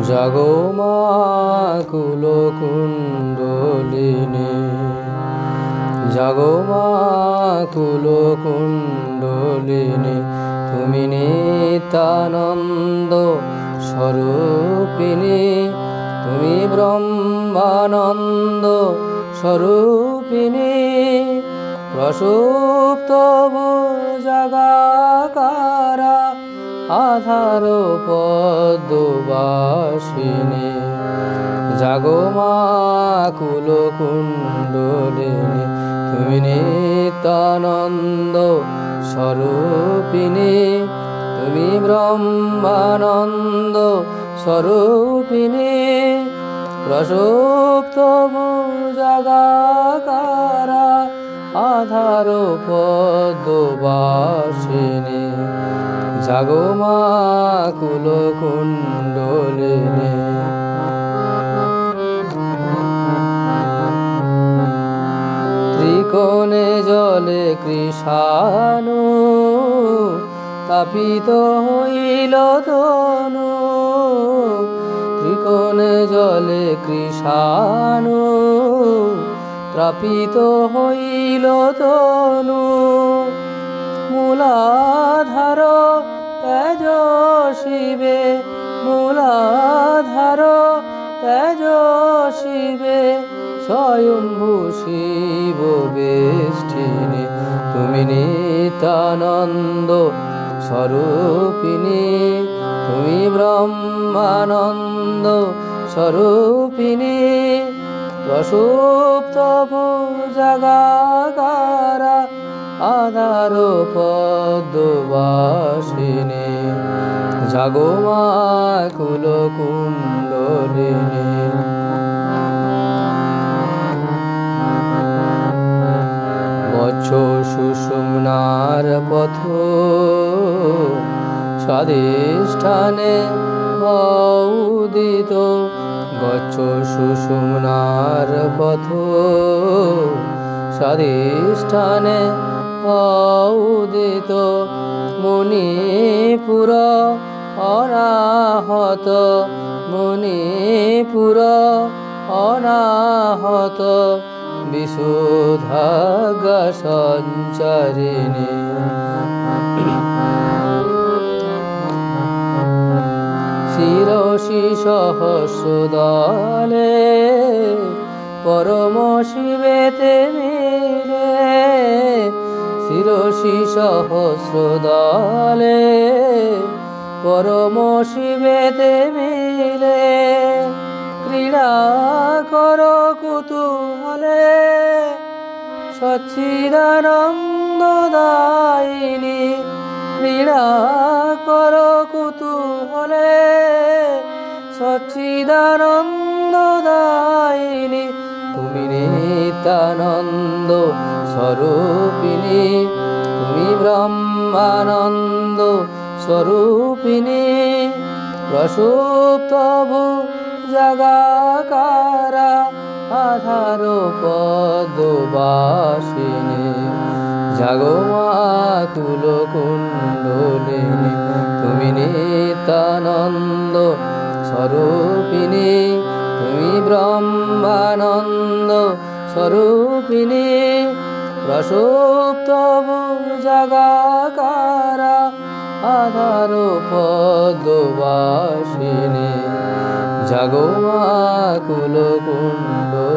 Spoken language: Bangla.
জাগো মা কুলকুণ্ডলিনী, জাগো মা কুলকুণ্ডলিনী, তুমি নিত্যানন্দ স্বরূপিণী, তুমি ব্রহ্মানন্দ স্বরূপিণী, প্রসুপ্ত ভুজগাকারা আধার পদ্মবাসিনী, জাগো মা কুলকুণ্ডলিনী, তুমি নিত্যানন্দ স্বরূপিণী, তুমি ব্রহ্মানন্দ স্বরূপিণী, প্রসুপ্ত ভুজগাকারা আধার পদ্মবাসিনী, জাগো মা কুলকুণ্ডলিনী। ত্রিকোণে জলে কৃষাণু তাপিত হইল তনু, ত্রিকোণে জলে কৃষাণু তাপিত হইল তনু, মূলাধার তেজস্বিবে, মূলাধার তেজস্বিবে, স্বয়ম্ভু শিব বেষ্টিনী, তুমি নিত্যানন্দ স্বরূপিণী, তুমি ব্রহ্মানন্দ স্বরূপিণী, প্রসুপ্ত ভুজগাকারা আধার পদ্মবাসিনী, জাগো মা কুলকুণ্ডলিনী। বৎস সুষুম্নার পথ স্বাধিষ্ঠানে উদিত, গচ্ছ সুষুম্নার পথ স্বাধিষ্ঠানে উদিত, মণিপুর অনাহত, মণিপুর অনাহত, বিশুদ্ধাজ্ঞা সঞ্চারিণী, শিরসি সহস্রদলে পরম শিবেতে মিলে, শিরসি সহস্রদলে পরম শিবেতে মিলে, ক্রীড়া কর কুতূহলে সচ্চিদানন্দদায়িনী, ক্রীড়া কর কুতূহলে সচ্চিদানন্দদায়িনী, তুমি নিত্যানন্দ স্বরূপিণী, তুমি ব্রহ্মানন্দ স্বরূপিণী, প্রসুপ্ত ভুজগাকারা আধার পদ্মবাসিনী, জাগো মা কুলকুণ্ডলিনী, তুমি নিত্যানন্দ স্বরূপিণী, তুমি ব্রহ্মানন্দ স্বরূপিণী, প্রসুপ্ত ভুজগাকারা আধার পদ্মবাসিনী, জাগো মা কুলকুণ্ডলিনী।